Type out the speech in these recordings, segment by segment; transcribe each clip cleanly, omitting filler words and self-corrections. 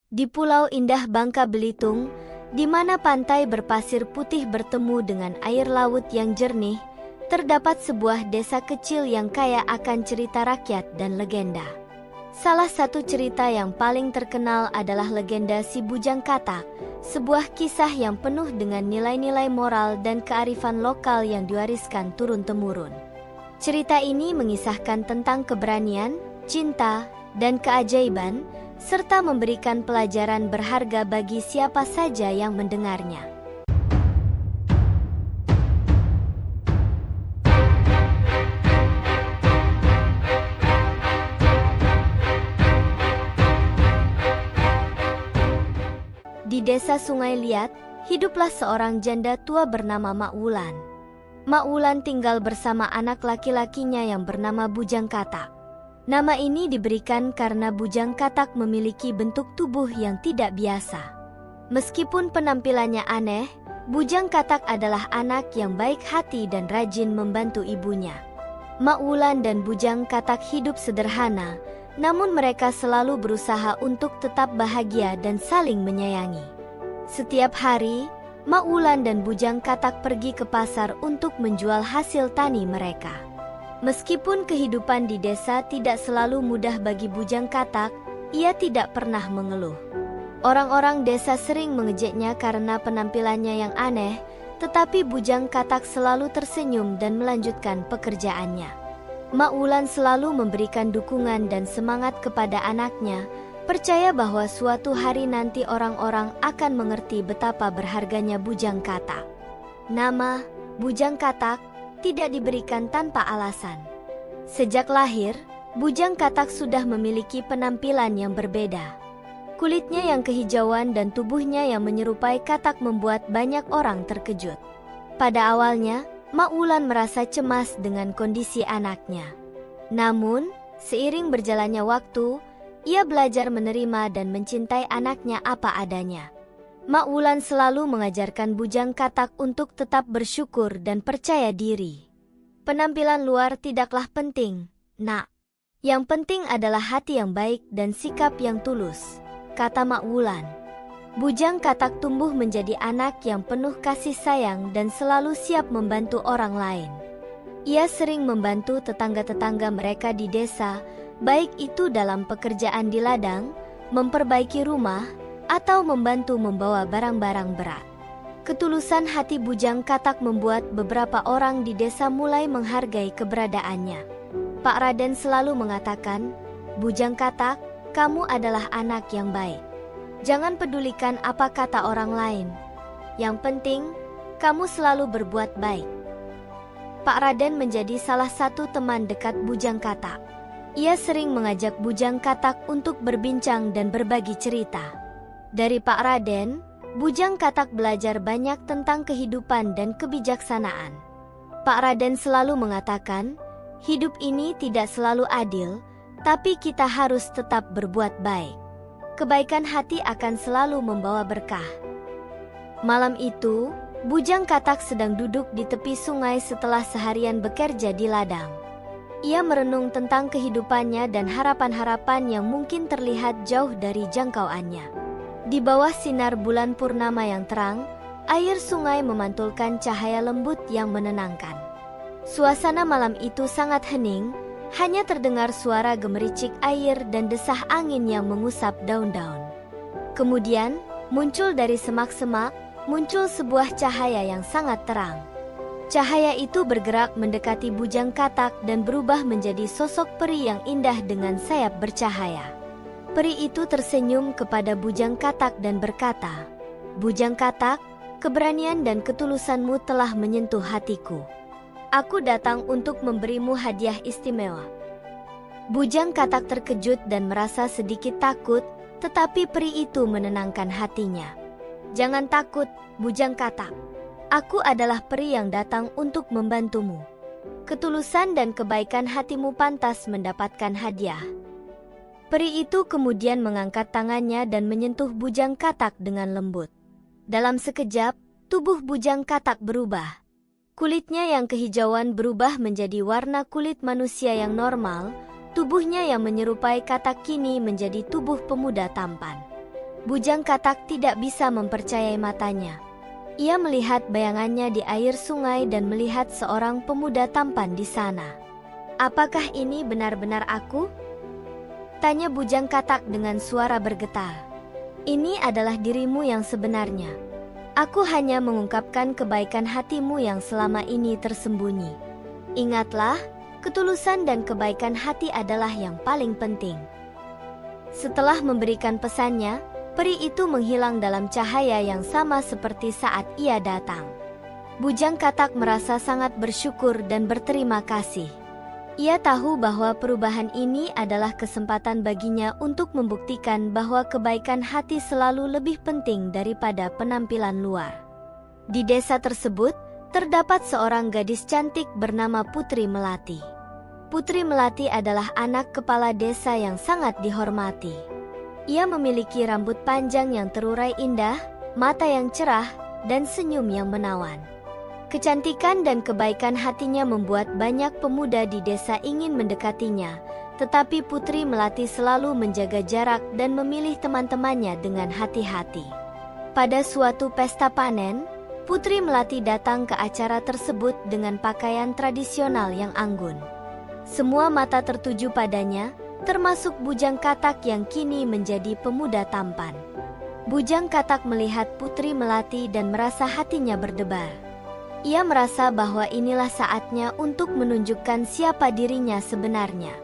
Di Pulau Indah Bangka Belitung, di mana pantai berpasir putih bertemu dengan air laut yang jernih, terdapat sebuah desa kecil yang kaya akan cerita rakyat dan legenda. Salah satu cerita yang paling terkenal adalah legenda Si Bujang Katak, sebuah kisah yang penuh dengan nilai-nilai moral dan kearifan lokal yang diwariskan turun-temurun. Cerita ini mengisahkan tentang keberanian, cinta, dan keajaiban, serta memberikan pelajaran berharga bagi siapa saja yang mendengarnya. Di desa Sungai Liat, hiduplah seorang janda tua bernama Mak Wulan. Mak Wulan tinggal bersama anak laki-lakinya yang bernama Bujang Katak. Nama ini diberikan karena Bujang Katak memiliki bentuk tubuh yang tidak biasa. Meskipun penampilannya aneh, Bujang Katak adalah anak yang baik hati dan rajin membantu ibunya. Mak Wulan dan Bujang Katak hidup sederhana, namun mereka selalu berusaha untuk tetap bahagia dan saling menyayangi. Setiap hari, Mak Wulan dan Bujang Katak pergi ke pasar untuk menjual hasil tani mereka. Meskipun kehidupan di desa tidak selalu mudah bagi Bujang Katak, ia tidak pernah mengeluh. Orang-orang desa sering mengejeknya karena penampilannya yang aneh, tetapi Bujang Katak selalu tersenyum dan melanjutkan pekerjaannya. Mak Wulan selalu memberikan dukungan dan semangat kepada anaknya, percaya bahwa suatu hari nanti orang-orang akan mengerti betapa berharganya Bujang Katak. Nama Bujang Katak tidak diberikan tanpa alasan. Sejak lahir, Bujang Katak sudah memiliki penampilan yang berbeda. Kulitnya yang kehijauan dan tubuhnya yang menyerupai katak membuat banyak orang terkejut. Pada awalnya, Mak Wulan merasa cemas dengan kondisi anaknya. Namun, seiring berjalannya waktu, ia belajar menerima dan mencintai anaknya apa adanya. Mak Wulan selalu mengajarkan Bujang Katak untuk tetap bersyukur dan percaya diri. Penampilan luar tidaklah penting, Nak. Yang penting adalah hati yang baik dan sikap yang tulus, kata Mak Wulan. Bujang Katak tumbuh menjadi anak yang penuh kasih sayang dan selalu siap membantu orang lain. Ia sering membantu tetangga-tetangga mereka di desa, baik itu dalam pekerjaan di ladang, memperbaiki rumah, atau membantu membawa barang-barang berat. Ketulusan hati Bujang Katak membuat beberapa orang di desa mulai menghargai keberadaannya. Pak Raden selalu mengatakan, "Bujang Katak, kamu adalah anak yang baik. Jangan pedulikan apa kata orang lain. Yang penting, kamu selalu berbuat baik." Pak Raden menjadi salah satu teman dekat Bujang Katak. Ia sering mengajak Bujang Katak untuk berbincang dan berbagi cerita. Dari Pak Raden, Bujang Katak belajar banyak tentang kehidupan dan kebijaksanaan. Pak Raden selalu mengatakan, hidup ini tidak selalu adil, tapi kita harus tetap berbuat baik. Kebaikan hati akan selalu membawa berkah. Malam itu, Bujang Katak sedang duduk di tepi sungai setelah seharian bekerja di ladang. Ia merenung tentang kehidupannya dan harapan-harapan yang mungkin terlihat jauh dari jangkauannya. Di bawah sinar bulan purnama yang terang, air sungai memantulkan cahaya lembut yang menenangkan. Suasana malam itu sangat hening, hanya terdengar suara gemericik air dan desah angin yang mengusap daun-daun. Kemudian, muncul dari semak-semak, muncul sebuah cahaya yang sangat terang. Cahaya itu bergerak mendekati Bujang Katak dan berubah menjadi sosok peri yang indah dengan sayap bercahaya. Peri itu tersenyum kepada Bujang Katak dan berkata, "Bujang Katak, keberanian dan ketulusanmu telah menyentuh hatiku. Aku datang untuk memberimu hadiah istimewa." Bujang Katak terkejut dan merasa sedikit takut, tetapi peri itu menenangkan hatinya. "Jangan takut, Bujang Katak. Aku adalah peri yang datang untuk membantumu. Ketulusan dan kebaikan hatimu pantas mendapatkan hadiah." Peri itu kemudian mengangkat tangannya dan menyentuh Bujang Katak dengan lembut. Dalam sekejap, tubuh Bujang Katak berubah. Kulitnya yang kehijauan berubah menjadi warna kulit manusia yang normal, tubuhnya yang menyerupai katak kini menjadi tubuh pemuda tampan. Bujang Katak tidak bisa mempercayai matanya. Ia melihat bayangannya di air sungai dan melihat seorang pemuda tampan di sana. "Apakah ini benar-benar aku?" tanya Bujang Katak dengan suara bergetar. "Ini adalah dirimu yang sebenarnya. Aku hanya mengungkapkan kebaikan hatimu yang selama ini tersembunyi. Ingatlah, ketulusan dan kebaikan hati adalah yang paling penting." Setelah memberikan pesannya, peri itu menghilang dalam cahaya yang sama seperti saat ia datang. Bujang Katak merasa sangat bersyukur dan berterima kasih. Ia tahu bahwa perubahan ini adalah kesempatan baginya untuk membuktikan bahwa kebaikan hati selalu lebih penting daripada penampilan luar. Di desa tersebut, terdapat seorang gadis cantik bernama Putri Melati. Putri Melati adalah anak kepala desa yang sangat dihormati. Ia memiliki rambut panjang yang terurai indah, mata yang cerah, dan senyum yang menawan. Kecantikan dan kebaikan hatinya membuat banyak pemuda di desa ingin mendekatinya, tetapi Putri Melati selalu menjaga jarak dan memilih teman-temannya dengan hati-hati. Pada suatu pesta panen, Putri Melati datang ke acara tersebut dengan pakaian tradisional yang anggun. Semua mata tertuju padanya, termasuk Bujang Katak yang kini menjadi pemuda tampan. Bujang Katak melihat Putri Melati dan merasa hatinya berdebar. Ia merasa bahwa inilah saatnya untuk menunjukkan siapa dirinya sebenarnya.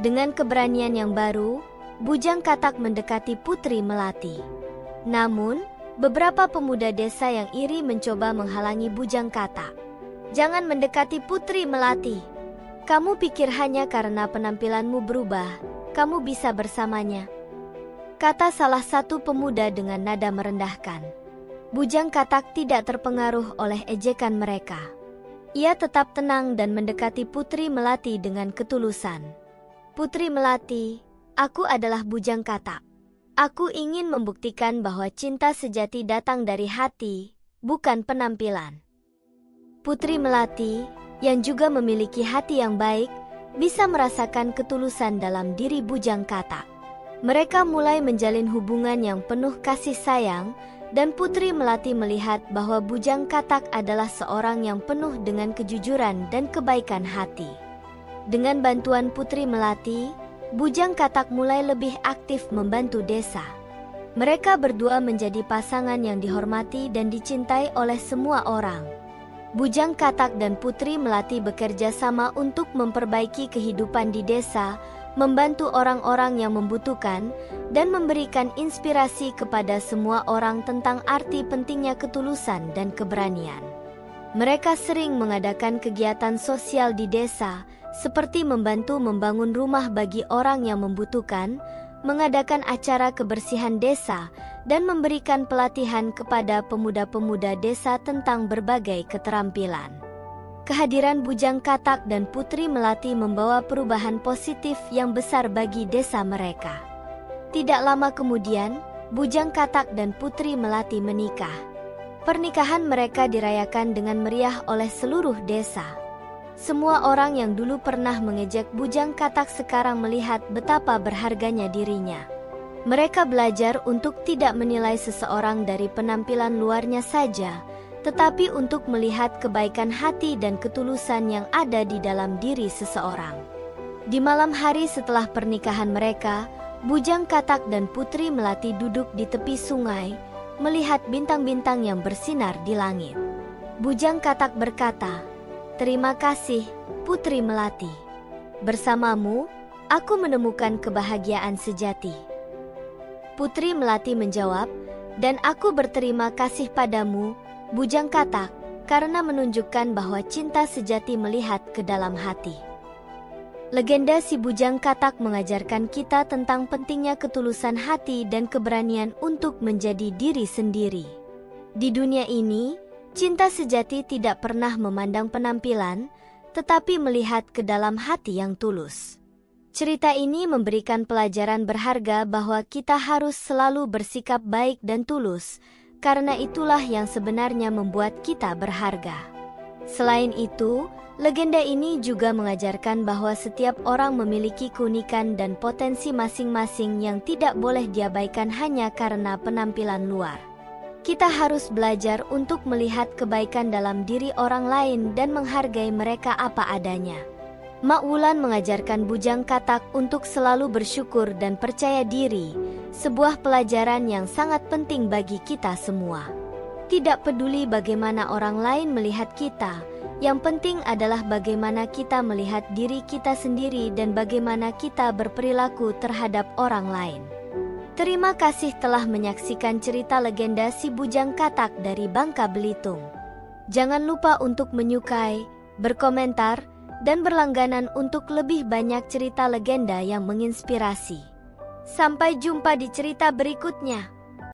Dengan keberanian yang baru, Bujang Katak mendekati Putri Melati. Namun, beberapa pemuda desa yang iri mencoba menghalangi Bujang Katak. "Jangan mendekati Putri Melati. Kamu pikir hanya karena penampilanmu berubah, kamu bisa bersamanya?" kata salah satu pemuda dengan nada merendahkan. Bujang Katak tidak terpengaruh oleh ejekan mereka. Ia tetap tenang dan mendekati Putri Melati dengan ketulusan. "Putri Melati, aku adalah Bujang Katak. Aku ingin membuktikan bahwa cinta sejati datang dari hati, bukan penampilan." Putri Melati, yang juga memiliki hati yang baik, bisa merasakan ketulusan dalam diri Bujang Katak. Mereka mulai menjalin hubungan yang penuh kasih sayang, dan Putri Melati melihat bahwa Bujang Katak adalah seorang yang penuh dengan kejujuran dan kebaikan hati. Dengan bantuan Putri Melati, Bujang Katak mulai lebih aktif membantu desa. Mereka berdua menjadi pasangan yang dihormati dan dicintai oleh semua orang. Bujang Katak dan Putri Melati bekerja sama untuk memperbaiki kehidupan di desa, membantu orang-orang yang membutuhkan, dan memberikan inspirasi kepada semua orang tentang arti pentingnya ketulusan dan keberanian. Mereka sering mengadakan kegiatan sosial di desa, seperti membantu membangun rumah bagi orang yang membutuhkan, mengadakan acara kebersihan desa, dan memberikan pelatihan kepada pemuda-pemuda desa tentang berbagai keterampilan. Kehadiran Bujang Katak dan Putri Melati membawa perubahan positif yang besar bagi desa mereka. Tidak lama kemudian, Bujang Katak dan Putri Melati menikah. Pernikahan mereka dirayakan dengan meriah oleh seluruh desa. Semua orang yang dulu pernah mengejek Bujang Katak sekarang melihat betapa berharganya dirinya. Mereka belajar untuk tidak menilai seseorang dari penampilan luarnya saja, tetapi untuk melihat kebaikan hati dan ketulusan yang ada di dalam diri seseorang. Di malam hari setelah pernikahan mereka, Bujang Katak dan Putri Melati duduk di tepi sungai, melihat bintang-bintang yang bersinar di langit. Bujang Katak berkata, "Terima kasih, Putri Melati. Bersamamu, aku menemukan kebahagiaan sejati." Putri Melati menjawab, "Dan aku berterima kasih padamu, Bujang Katak, karena menunjukkan bahwa cinta sejati melihat ke dalam hati." Legenda si Bujang Katak mengajarkan kita tentang pentingnya ketulusan hati dan keberanian untuk menjadi diri sendiri. Di dunia ini, cinta sejati tidak pernah memandang penampilan, tetapi melihat ke dalam hati yang tulus. Cerita ini memberikan pelajaran berharga bahwa kita harus selalu bersikap baik dan tulus, karena itulah yang sebenarnya membuat kita berharga. Selain itu, legenda ini juga mengajarkan bahwa setiap orang memiliki keunikan dan potensi masing-masing yang tidak boleh diabaikan hanya karena penampilan luar. Kita harus belajar untuk melihat kebaikan dalam diri orang lain dan menghargai mereka apa adanya. Mak Wulan mengajarkan Bujang Katak untuk selalu bersyukur dan percaya diri, sebuah pelajaran yang sangat penting bagi kita semua. Tidak peduli bagaimana orang lain melihat kita, yang penting adalah bagaimana kita melihat diri kita sendiri dan bagaimana kita berperilaku terhadap orang lain. Terima kasih telah menyaksikan cerita legenda si Bujang Katak dari Bangka Belitung. Jangan lupa untuk menyukai, berkomentar, dan berlangganan untuk lebih banyak cerita legenda yang menginspirasi. Sampai jumpa di cerita berikutnya.